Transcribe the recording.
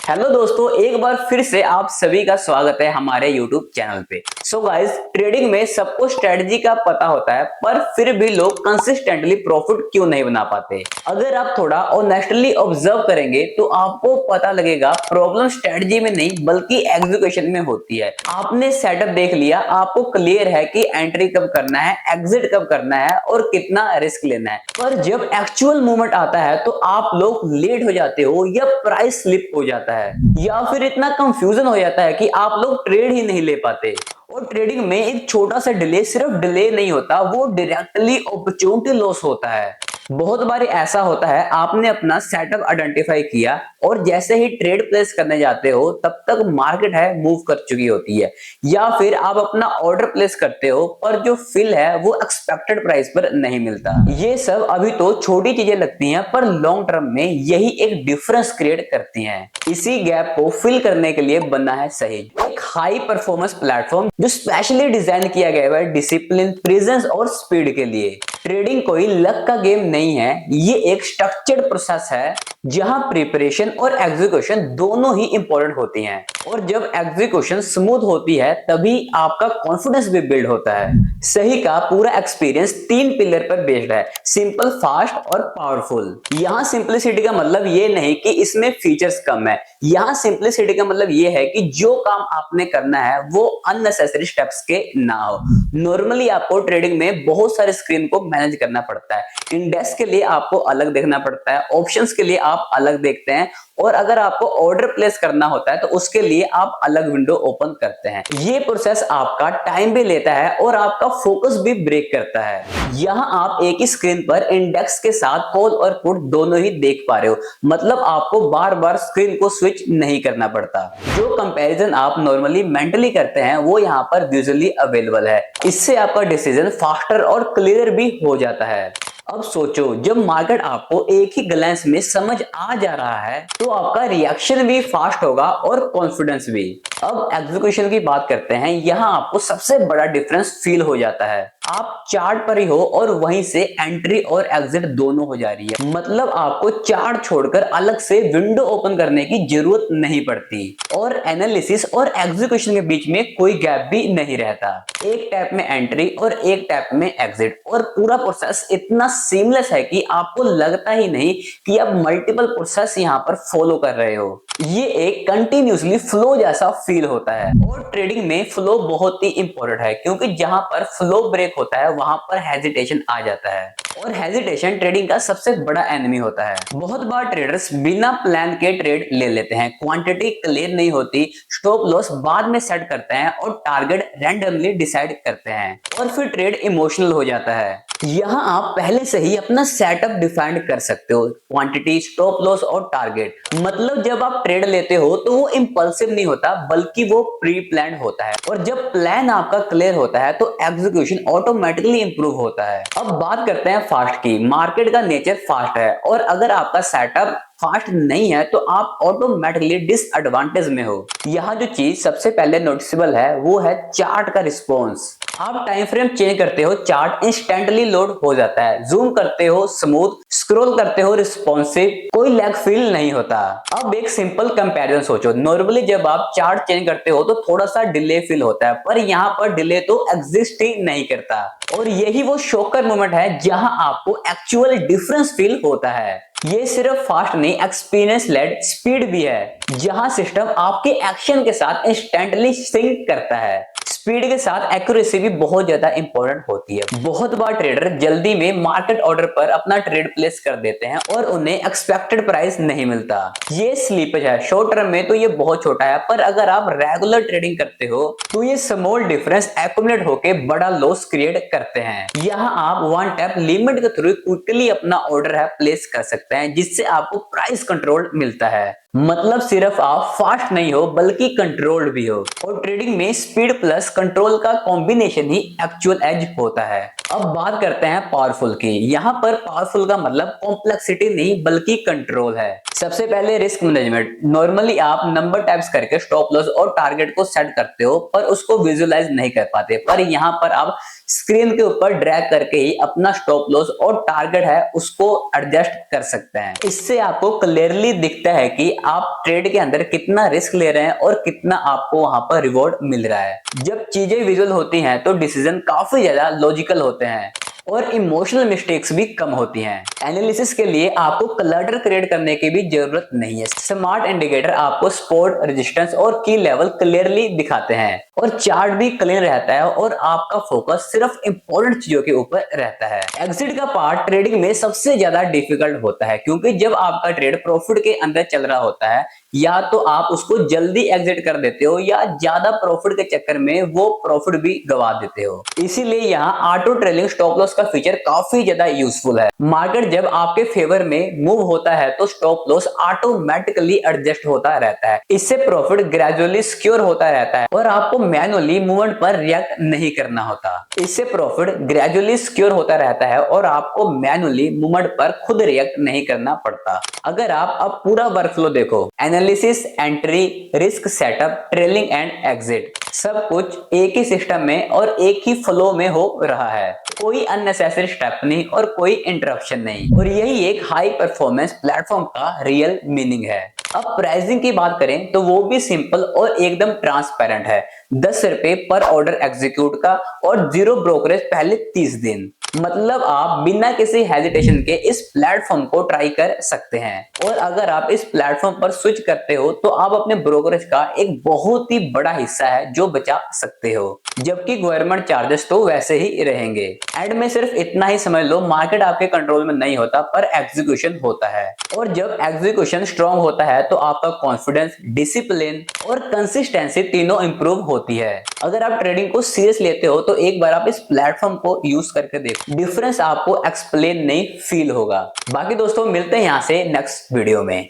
Hello दोस्तों, एक बार फिर से आप सभी का स्वागत है हमारे YouTube चैनल पे। सो गाइस, ट्रेडिंग में सबको स्ट्रेटजी का पता होता है, पर फिर भी लोग कंसिस्टेंटली प्रॉफिट क्यों नहीं बना पाते। अगर आप थोड़ा ऑनेस्टली ऑब्जर्व करेंगे तो आपको पता लगेगा प्रॉब्लम स्ट्रेटजी में नहीं बल्कि एग्जीक्यूशन में होती है। आपने सेटअप देख लिया, आपको क्लियर है कि एंट्री कब करना है, एग्जिट कब करना है और कितना रिस्क लेना है, पर जब एक्चुअल मूवमेंट आता है तो आप लोग लेट हो जाते हो या प्राइस स्लिप हो जाता है या फिर इतना कंफ्यूजन हो जाता है कि आप लोग ट्रेड ही नहीं ले पाते। और ट्रेडिंग में एक छोटा सा डिले सिर्फ डिले नहीं होता, वो डायरेक्टली अपॉर्चुनिटी लॉस होता है। बहुत बार ऐसा होता है, आपने अपना सेटअप आइडेंटिफाई किया और जैसे ही ट्रेड प्लेस करने जाते हो तब तक मार्केट है मूव कर चुकी होती है, या फिर आप अपना ऑर्डर प्लेस करते हो पर जो फिल है वो एक्सपेक्टेड प्राइस पर नहीं मिलता। ये सब अभी तो छोटी चीजें लगती हैं, पर लॉन्ग टर्म में यही एक डिफरेंस क्रिएट करती हैं। इसी गैप को फिल करने के लिए बना है सही, एक हाई परफॉर्मेंस प्लेटफॉर्म जो स्पेशली डिजाइन किया गया है डिसिप्लिन, प्रेजेंस और स्पीड के लिए। ट्रेडिंग कोई लक का गेम नहीं है, ये एक स्ट्रक्चर्ड प्रोसेस है जहां प्रिपरेशन और एग्जीक्यूशन दोनों ही इंपॉर्टेंट होती हैं। और जब एग्जीक्यूशन स्मूथ होती है तभी आपका कॉन्फिडेंस भी बिल्ड होता है। सही का पूरा एक्सपीरियंस 3 पिलर पर बेस्ड है, सिंपल, फास्ट और पावरफुल। यहाँ सिंपलिसिटी का मतलब ये नहीं कि इसमें फीचर्स कम है, यहाँ सिंपलिसिटी का मतलब ये है कि जो काम आपने करना है वो अननेसेसरी स्टेप्स के ना हो। नॉर्मली आपको ट्रेडिंग में बहुत सारे स्क्रीन को मैनेज करना पड़ता है, इंडेक्स के लिए आपको अलग देखना पड़ता है, ऑप्शंस के लिए आप अलग देखते हैं, और अगर आपको ऑर्डर प्लेस करना होता है तो उसके लिए आप अलग विंडो ओपन करते हैं। ये प्रोसेस आपका टाइम भी लेता है और आपका फोकस भी ब्रेक करता है। यहाँ आप एक ही स्क्रीन पर इंडेक्स के साथ कॉल और पुट दोनों ही देख पा रहे हो, मतलब आपको बार बार स्क्रीन को स्विच नहीं करना पड़ता। जो कंपैरिजन आप नॉर्मली मेंटली करते हैं वो यहाँ पर विजुअली अवेलेबल है, इससे आपका डिसीजन फास्टर और क्लियर भी हो जाता है। अब सोचो, जब मार्केट आपको एक ही ग्लैंस में समझ आ जा रहा है तो आपका रिएक्शन भी फास्ट होगा और कॉन्फिडेंस भी। अब एग्जीक्यूशन की बात करते हैं, यहाँ आपको सबसे बड़ा डिफरेंस फील हो जाता है। आप चार्ट पर ही हो और वहीं से एंट्री और एग्जिट दोनों हो जा रही है, मतलब आपको चार्ट छोड़कर अलग से विंडो ओपन करने की जरूरत नहीं पड़ती और एनालिसिस और एग्जीक्यूशन के बीच में कोई गैप भी नहीं रहता। एक टैप में एंट्री और एक टैप में एग्जिट, और पूरा प्रोसेस इतना सीमलेस है कि आपको लगता ही नहीं कि आप मल्टीपल प्रोसेस यहाँ पर फॉलो कर रहे हो। ये एक कंटिन्यूसली फ्लो जैसा फील होता है। और ट्रेडिंग में फ्लो बहुत ही इंपॉर्टेंट है, क्योंकि जहां पर फ्लो ब्रेक होता है वहां पर हेजिटेशन आ जाता है, और हेजिटेशन ट्रेडिंग का सबसे बड़ा एनिमी होता है। बहुत बार ट्रेडर्स बिना प्लान के ट्रेड ले लेते हैं, क्वांटिटी क्लियर नहीं होती, स्टॉप लॉस बाद में सेट करते हैं और टारगेट रैंडमली डिसाइड करते हैं, और फिर ट्रेड इमोशनल हो जाता है। यहाँ आप पहले से ही अपना सेटअप डिफाइन कर सकते हो, क्वांटिटी, स्टॉप लॉस और टारगेट। मतलब जब आप ट्रेड लेते हो तो वो इंपल्सिव नहीं होता बल्कि वो प्री प्लान होता है, और जब प्लान आपका क्लियर होता है तो एग्जीक्यूशन ऑटोमेटिकली इंप्रूव होता है। अब बात करते हैं फास्ट की। मार्केट का नेचर फास्ट है, और अगर आपका सेटअप फास्ट नहीं है तो आप ऑटोमेटिकली डिसएडवांटेज में हो। यहाँ जो चीज सबसे पहले नोटिसेबल है वो है चार्ट का रिस्पॉन्स। आप टाइम फ्रेम चेंज करते हो, चार्ट इंस्टेंटली लोड हो जाता है, जूम करते हो स्मूथ, स्क्रॉल करते हो रिस्पॉन्सिव, कोई लैग फील नहीं होता। अब एक सिंपल कंपैरिजन सोचो, नॉर्मली जब आप चार्ट चेंज करते हो तो थोड़ा सा डिले फील होता है, पर यहाँ पर डिले तो एग्जिस्ट ही नहीं करता, और यही वो शॉकर मोमेंट है जहां आपको एक्चुअल डिफरेंस फील होता है। ये सिर्फ फास्ट नहीं, एक्सपीरियंस लेड स्पीड भी है, जहां सिस्टम आपके एक्शन के साथ इंस्टेंटली सिंक करता है। स्पीड के साथ एक्यूरेसी भी बहुत ज्यादा इंपॉर्टेंट होती है। बहुत बार ट्रेडर जल्दी में मार्केट ऑर्डर पर अपना ट्रेड प्लेस कर देते हैं और उन्हें एक्सपेक्टेड प्राइस नहीं मिलता। ये स्लीपेज है, शॉर्ट टर्म में तो ये बहुत छोटा है, पर अगर आप रेगुलर ट्रेडिंग करते हो तो ये स्मॉल डिफरेंस एक्यूमुलेट होकर बड़ा लॉस क्रिएट करते हैं। यहाँ आप वन टैप लिमिट के थ्रू क्विकली अपना ऑर्डर है प्लेस कर सकते हैं, जिससे आपको प्राइस कंट्रोल मिलता है। मतलब सिर्फ आप फास्ट नहीं हो बल्कि कंट्रोल्ड भी हो, और ट्रेडिंग में स्पीड प्लस कंट्रोल का कॉम्बिनेशन ही एक्चुअल एज होता है। अब बात करते हैं पावरफुल की। यहाँ पर पावरफुल का मतलब कॉम्प्लेक्सिटी नहीं बल्कि कंट्रोल है। सबसे पहले रिस्क मैनेजमेंट। नॉर्मली आप नंबर टाइप्स करके स्टॉप लॉस और टारगेट को सेट करते हो पर उसको विजुअलाइज नहीं कर पाते, पर यहाँ पर आप स्क्रीन के ऊपर ड्रैग करके ही अपना स्टॉप लॉस और टारगेट है उसको एडजस्ट कर सकते हैं। इससे आपको क्लियरली दिखता है कि आप ट्रेड के अंदर कितना रिस्क ले रहे हैं और कितना आपको वहां पर रिवॉर्ड मिल रहा है। जब चीजें विजुअल होती हैं तो डिसीजन काफी ज्यादा लॉजिकल होते हैं और इमोशनल मिस्टेक्स भी कम होती हैं। एनालिसिस के लिए आपको क्लटर क्रिएट करने की भी जरूरत नहीं है। स्मार्ट इंडिकेटर आपको सपोर्ट, रेजिस्टेंस और की लेवल क्लियरली दिखाते हैं और चार्ट भी क्लीन रहता है और आपका फोकस सिर्फ इंपॉर्टेंट चीजों के ऊपर रहता है। एग्जिट का पार्ट ट्रेडिंग में सबसे ज्यादा डिफिकल्ट होता है क्योंकि जब आपका ट्रेड प्रॉफिट के अंदर चल रहा होता है या तो आप उसको जल्दी एग्जिट कर देते हो या ज्यादा प्रॉफिट के चक्कर में वो प्रॉफिट भी गवा देते हो। इसीलिए यहाँ ऑटो ट्रेलिंग स्टॉप लॉस का फीचर काफी ज्यादा यूजफुल है। मार्केट जब आपके फेवर में मूव होता है तो स्टॉप लॉस ऑटोमेटिकली एडजस्ट होता रहता है। इससे प्रॉफिट ग्रेजुअली सिक्योर होता रहता है और आपको मैनुअली मूवमेंट पर रिएक्ट नहीं करना होता। इससे प्रॉफिट ग्रेजुअली सिक्योर होता रहता है और आपको मैनुअली मूवमेंट पर खुद रिएक्ट नहीं करना पड़ता। अगर आप अब पूरा वर्कफ्लो देखो, analysis, entry, risk setup, trailing and exit, सब कुछ एक ही सिस्टम में और एक ही फ्लो में हो रहा है। कोई अननेसेसरी स्टेप नहीं और कोई इंटरप्शन नहीं, और यही एक हाई परफॉर्मेंस प्लेटफॉर्म का रियल मीनिंग है। अब प्राइसिंग की बात करें तो वो भी सिंपल और एकदम ट्रांसपेरेंट है। 10 रुपए पर ऑर्डर एग्जीक्यूट का और 0 ब्रोकरेज पहले 30 दिन। मतलब आप बिना किसी हेजिटेशन के इस प्लेटफॉर्म को ट्राई कर सकते हैं और अगर आप इस प्लेटफॉर्म पर स्विच करते हो तो आप अपने ब्रोकरेज का एक बहुत ही बड़ा हिस्सा है जो बचा सकते हो, जबकि गवर्नमेंट चार्जेस तो वैसे ही रहेंगे। एंड में सिर्फ इतना ही समझ लो, मार्केट आपके कंट्रोल में नहीं होता पर एग्जीक्यूशन होता है, और जब एग्जीक्यूशन स्ट्रांग होता है तो आपका कॉन्फिडेंस, डिसिप्लिन और कंसिस्टेंसी तीनों इंप्रूव होती है। अगर आप ट्रेडिंग को सीरियस लेते हो तो एक बार आप इस प्लेटफॉर्म को यूज करके देखो, डिफरेंस आपको एक्सप्लेन नहीं फील होगा। बाकी दोस्तों मिलते हैं यहां से नेक्स्ट वीडियो में।